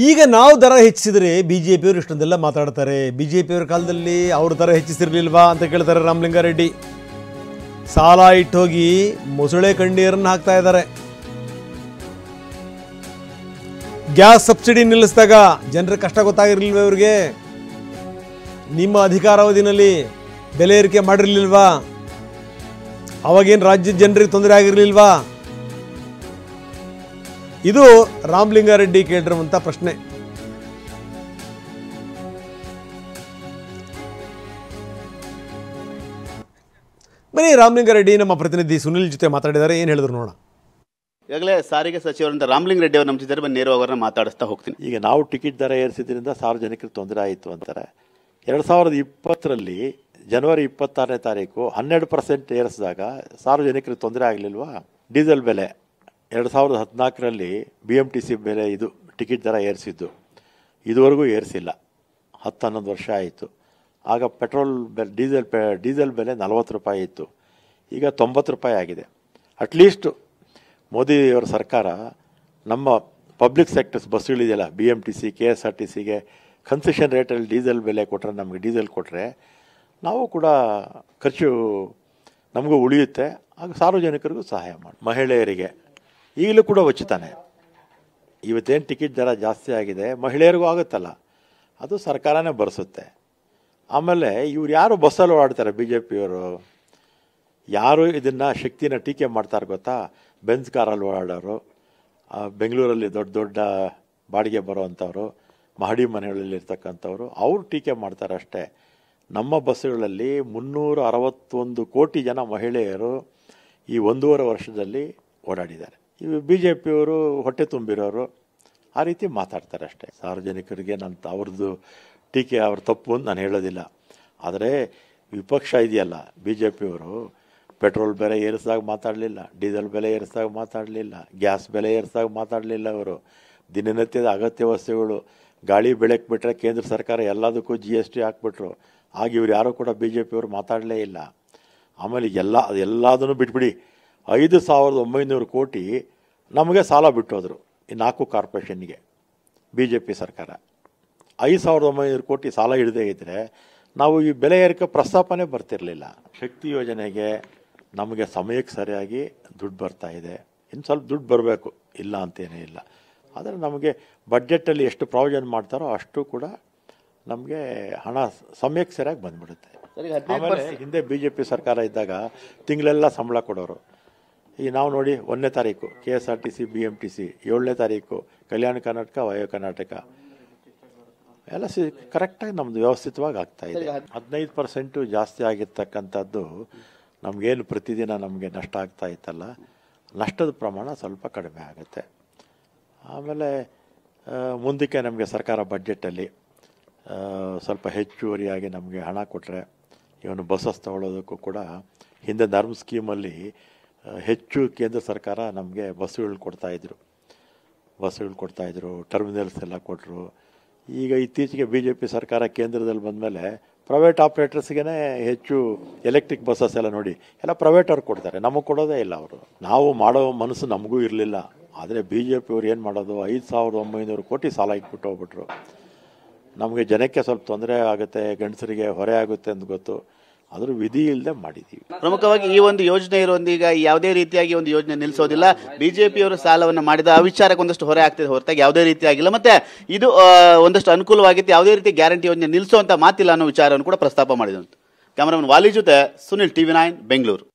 ಈಗ ನಾವು ದರ ಹೆಚ್ಚಿಸಿದ್ರೆ ಬಿಜೆಪಿಯವರು ಇಷ್ಟೊಂದೆಲ್ಲ ಮಾತಾಡ್ತಾರೆ. ಬಿಜೆಪಿಯವರ ಕಾಲದಲ್ಲಿ ಅವ್ರ ದರ ಹೆಚ್ಚಿಸಿರ್ಲಿಲ್ವಾ ಅಂತ ಕೇಳ್ತಾರೆ ರಾಮಲಿಂಗಾರೆಡ್ಡಿ. ಸಾಲ ಇಟ್ಟೋಗಿ ಮೊಸಳೆ ಕಣ್ಣೀರನ್ನು ಹಾಕ್ತಾ ಇದ್ದಾರೆ. ಗ್ಯಾಸ್ ಸಬ್ಸಿಡಿ ನಿಲ್ಲಿಸಿದಾಗ ಜನರ ಕಷ್ಟ ಗೊತ್ತಾಗಿರ್ಲಿಲ್ವ ಇವ್ರಿಗೆ? ನಿಮ್ಮ ಅಧಿಕಾರಾವಧಿನಲ್ಲಿ ಬೆಲೆ ಏರಿಕೆ ಮಾಡಿರ್ಲಿಲ್ವಾ? ಅವಾಗೇನು ರಾಜ್ಯದ ಜನರಿಗೆ ತೊಂದರೆ ಆಗಿರ್ಲಿಲ್ವಾ? ಇದು ರಾಮಲಿಂಗಾರೆಡ್ಡಿ ಕೇಳಿರುವಂಥ ಪ್ರಶ್ನೆ. ಬನ್ನಿ, ರಾಮಲಿಂಗಾರೆಡ್ಡಿ ನಮ್ಮ ಪ್ರತಿನಿಧಿ ಸುನಿಲ್ ಜೊತೆ ಮಾತಾಡಿದ್ದಾರೆ. ಏನು ಹೇಳಿದ್ರು ನೋಡೋಣ. ಈಗಾಗಲೇ ಸಾರಿಗೆ ಸಚಿವರಂತ ರಾಮಲಿಂಗಾರೆಡ್ಡಿ ಅವರು ನಂಬಿಸಿದ್ದಾರೆ. ಬನ್ನಿ ನೇರವಾಗಿ ಅವರನ್ನ ಮಾತಾಡಿಸ್ತಾ ಹೋಗ್ತೀನಿ. ಈಗ ನಾವು ಟಿಕೆಟ್ ದರ ಏರಿಸಿದ್ರಿಂದ ಸಾರ್ವಜನಿಕರಿಗೆ ತೊಂದರೆ ಆಯಿತು ಅಂತಾರೆ. 2020ರಲ್ಲಿ ಜನವರಿ 26ನೇ ತಾರೀಕು 12% ಏರಿಸಿದಾಗ ಸಾರ್ವಜನಿಕರಿಗೆ ತೊಂದರೆ ಆಗಲಿಲ್ವಾ? ಡೀಸೆಲ್ ಬೆಲೆ 2014ರಲ್ಲಿ BMTC ಬೆಲೆ ಇದು ಟಿಕೆಟ್ ದರ ಏರಿಸಿದ್ದು, ಇದುವರೆಗೂ ಏರಿಸಿಲ್ಲ. 10-11 ವರ್ಷ ಆಯಿತು. ಆಗ ಪೆಟ್ರೋಲ್ ಬೆಲೆ ಡೀಸೆಲ್ ಬೆಲೆ 40 ರೂಪಾಯಿ ಇತ್ತು, ಈಗ 90 ರೂಪಾಯಿ ಆಗಿದೆ. ಅಟ್ಲೀಸ್ಟ್ ಮೋದಿಯವರ ಸರ್ಕಾರ ನಮ್ಮ ಪಬ್ಲಿಕ್ ಸೆಕ್ಟರ್ಸ್ ಬಸ್ಸುಗಳಿದೆಯಲ್ಲ, BMTC KSRTCಗೆ ಕನ್ಸೆಷನ್ ರೇಟಲ್ಲಿ ಡೀಸೆಲ್ ಬೆಲೆ ಕೊಟ್ಟರೆ, ನಮಗೆ ಡೀಸೆಲ್ ಕೊಟ್ಟರೆ ನಾವು ಕೂಡ ಖರ್ಚು ನಮಗೂ ಉಳಿಯುತ್ತೆ, ಆಗ ಸಾರ್ವಜನಿಕರಿಗೂ ಸಹಾಯ ಮಾಡಿ. ಮಹಿಳೆಯರಿಗೆ ಈಗಲೂ ಕೂಡ ಉಚಿತಾನೆ. ಇವತ್ತೇನು ಟಿಕೆಟ್ ದರ ಜಾಸ್ತಿ ಆಗಿದೆ, ಮಹಿಳೆಯರಿಗೂ ಆಗುತ್ತಲ್ಲ, ಅದು ಸರ್ಕಾರನೇ ಭರಿಸುತ್ತೆ. ಆಮೇಲೆ ಇವ್ರು ಯಾರು ಬಸ್ಸಲ್ಲಿ ಓಡಾಡ್ತಾರೆ BJPಯವರು, ಯಾರು ಇದನ್ನು ಶಕ್ತಿನ ಟೀಕೆ ಮಾಡ್ತಾರೆ ಗೊತ್ತಾ? ಬೆಂಜ್ ಕಾರಲ್ಲಿ ಓಡಾಡೋರು, ಬೆಂಗಳೂರಲ್ಲಿ ದೊಡ್ಡ ದೊಡ್ಡ ಬಾಡಿಗೆ ಬರೋವಂಥವ್ರು, ಮಹಡಿ ಮನೆಗಳಲ್ಲಿ ಇರ್ತಕ್ಕಂಥವ್ರು, ಅವರು ಟೀಕೆ ಮಾಡ್ತಾರೆ ಅಷ್ಟೇ. ನಮ್ಮ ಬಸ್ಸುಗಳಲ್ಲಿ 361 ಕೋಟಿ ಜನ ಮಹಿಳೆಯರು ಈ 1.5 ವರ್ಷದಲ್ಲಿ ಓಡಾಡಿದ್ದಾರೆ. ಇವು BJPಯವರು ಹೊಟ್ಟೆ ತುಂಬಿರೋರು ಆ ರೀತಿ ಮಾತಾಡ್ತಾರೆ ಅಷ್ಟೇ. ಸಾರ್ವಜನಿಕರಿಗೆ ಅವ್ರದ್ದು ಟೀಕೆ ಅವ್ರ ತಪ್ಪು ಅಂತ ನಾನು ಹೇಳೋದಿಲ್ಲ. ಆದರೆ ವಿಪಕ್ಷ ಇದೆಯಲ್ಲ BJPಯವರು, ಪೆಟ್ರೋಲ್ ಬೆಲೆ ಏರಿಸಿದಾಗ ಮಾತಾಡಲಿಲ್ಲ, ಡೀಸೆಲ್ ಬೆಲೆ ಏರಿಸಿದಾಗ ಮಾತಾಡಲಿಲ್ಲ, ಗ್ಯಾಸ್ ಬೆಲೆ ಏರಿಸಿದಾಗ ಮಾತಾಡಲಿಲ್ಲ. ಅವರು ದಿನನಿತ್ಯದ ಅಗತ್ಯ ವಸ್ತುಗಳು, ಗಾಳಿ ಬೆಳಕು ಬಿಟ್ಟರೆ ಕೇಂದ್ರ ಸರ್ಕಾರ ಎಲ್ಲದಕ್ಕೂ GST ಹಾಕ್ಬಿಟ್ರು. ಆಗ ಇವ್ರು ಯಾರೂ ಕೂಡ BJPಯವರು ಮಾತಾಡಲೇ ಇಲ್ಲ. ಆಮೇಲೆ ಎಲ್ಲದನ್ನು ಬಿಟ್ಬಿಡಿ, 5,900 ಕೋಟಿ ನಮಗೆ ಸಾಲ ಬಿಟ್ಟೋದ್ರು ಈ 4 ಕಾರ್ಪೊರೇಷನ್ಗೆ BJP ಸರ್ಕಾರ. 5,900 ಕೋಟಿ ಸಾಲ ಹಿಡದೇ ಇದ್ದರೆ ನಾವು ಈ ಬೆಲೆ ಏರಿಕೆ ಪ್ರಸ್ತಾಪನೆ ಬರ್ತಿರಲಿಲ್ಲ. ಶಕ್ತಿ ಯೋಜನೆಗೆ ನಮಗೆ ಸಮಯಕ್ಕೆ ಸರಿಯಾಗಿ ದುಡ್ಡು ಬರ್ತಾ ಇದೆ. ಇನ್ನು ಸ್ವಲ್ಪ ದುಡ್ಡು ಬರಬೇಕು, ಇಲ್ಲ ಅಂತೇನೇ ಇಲ್ಲ. ಆದರೆ ನಮಗೆ ಬಡ್ಜೆಟಲ್ಲಿ ಎಷ್ಟು ಪ್ರಾವಿಷನ್ ಮಾಡ್ತಾರೋ ಅಷ್ಟು ಕೂಡ ನಮಗೆ ಹಣ ಸಮಯಕ್ಕೆ ಸರಿಯಾಗಿ ಬಂದ್ಬಿಡುತ್ತೆ. ಆಮೇಲೆ ಹಿಂದೆ BJP ಸರ್ಕಾರ ಇದ್ದಾಗ ತಿಂಗಳೆಲ್ಲ ಸಂಬಳ ಕೊಡೋರು. ಈಗ ನಾವು ನೋಡಿ 1ನೇ ತಾರೀಕು KSRTC BMTC, 7ನೇ ತಾರೀಕು ಕಲ್ಯಾಣ ಕರ್ನಾಟಕ ವಾಯು ಕರ್ನಾಟಕ ಎಲ್ಲ ಕರೆಕ್ಟಾಗಿ ನಮ್ಮದು ವ್ಯವಸ್ಥಿತವಾಗಿ ಆಗ್ತಾಯಿದೆ. 15% ಜಾಸ್ತಿ ಆಗಿರ್ತಕ್ಕಂಥದ್ದು ನಮಗೇನು ಪ್ರತಿದಿನ ನಮಗೆ ನಷ್ಟ ಆಗ್ತಾ ಇತ್ತಲ್ಲ, ನಷ್ಟದ ಪ್ರಮಾಣ ಸ್ವಲ್ಪ ಕಡಿಮೆ ಆಗುತ್ತೆ. ಆಮೇಲೆ ಮುಂದಕ್ಕೆ ನಮಗೆ ಸರ್ಕಾರ ಬಡ್ಜೆಟಲ್ಲಿ ಸ್ವಲ್ಪ ಹೆಚ್ಚುವರಿಯಾಗಿ ನಮಗೆ ಹಣ ಕೊಟ್ಟರೆ, ಇವನು ಬಸ್ಸಸ್ ತಗೊಳ್ಳೋದಕ್ಕೂ ಕೂಡ ಹಿಂದೆ ನರ್ಮ್ ಸ್ಕೀಮಲ್ಲಿ ಹೆಚ್ಚು ಕೇಂದ್ರ ಸರ್ಕಾರ ನಮಗೆ ಬಸ್ಸುಗಳು ಕೊಡ್ತಾಯಿದ್ರು, ಟರ್ಮಿನಲ್ಸ್ ಎಲ್ಲ ಕೊಟ್ಟರು. ಈಗ ಇತ್ತೀಚೆಗೆ BJP ಸರ್ಕಾರ ಕೇಂದ್ರದಲ್ಲಿ ಬಂದಮೇಲೆ ಪ್ರೈವೇಟ್ ಆಪ್ರೇಟರ್ಸ್ಗೆ ಹೆಚ್ಚು ಎಲೆಕ್ಟ್ರಿಕ್ ಬಸ್ಸಸ್ ಎಲ್ಲ ನೋಡಿ ಎಲ್ಲ ಪ್ರೈವೇಟ್ ಅವ್ರು ಕೊಡ್ತಾರೆ, ನಮಗೆ ಕೊಡೋದೇ ಇಲ್ಲ ಅವರು. ನಾವು ಮಾಡೋ ಮನಸ್ಸು ನಮಗೂ ಇರಲಿಲ್ಲ. ಆದರೆ BJPಯವ್ರು ಏನು ಮಾಡೋದು, 5,900 ಕೋಟಿ ಸಾಲ ಇಟ್ಬಿಟ್ಟು ಹೋಗ್ಬಿಟ್ರು. ನಮಗೆ ಜನಕ್ಕೆ ಸ್ವಲ್ಪ ತೊಂದರೆ ಆಗುತ್ತೆ, ಗಂಡಸರಿಗೆ ಹೊರೆ ಆಗುತ್ತೆ ಅಂತ ಗೊತ್ತು, ಆದರೂ ವಿಧಿ ಇಲ್ಲದೆ ಮಾಡಿದ್ದೀವಿ. ಪ್ರಮುಖವಾಗಿ ಈ ಒಂದು ಯೋಜನೆ ಇರುವಂದೀಗ ಯಾವುದೇ ರೀತಿಯಾಗಿ ಒಂದು ಯೋಜನೆ ನಿಲ್ಲಿಸೋದಿಲ್ಲ. BJPಯವರು ಸಾಲವನ್ನು ಮಾಡಿದ ಆ ವಿಚಾರಕ್ಕೆ ಒಂದಷ್ಟು ಹೊರೆ ಆಗ್ತಿದೆ ಹೊರತಾಗಿ ಯಾವುದೇ ರೀತಿಯಾಗಿಲ್ಲ. ಮತ್ತೆ ಇದು ಒಂದಷ್ಟು ಅನುಕೂಲವಾಗಿತ್ತು, ಯಾವುದೇ ರೀತಿ ಗ್ಯಾರಂಟಿ ಯೋಜನೆ ನಿಲ್ಲಿಸುವಂತ ಮಾತಿಲ್ಲ ಅನ್ನೋ ವಿಚಾರವನ್ನು ಕೂಡ ಪ್ರಸ್ತಾಪ ಮಾಡಿದಂತೆ. ಕ್ಯಾಮರಾಮನ್ ವಾಲಿ ಜೊತೆ ಸುನಿಲ್, TV9 ಬೆಂಗಳೂರು.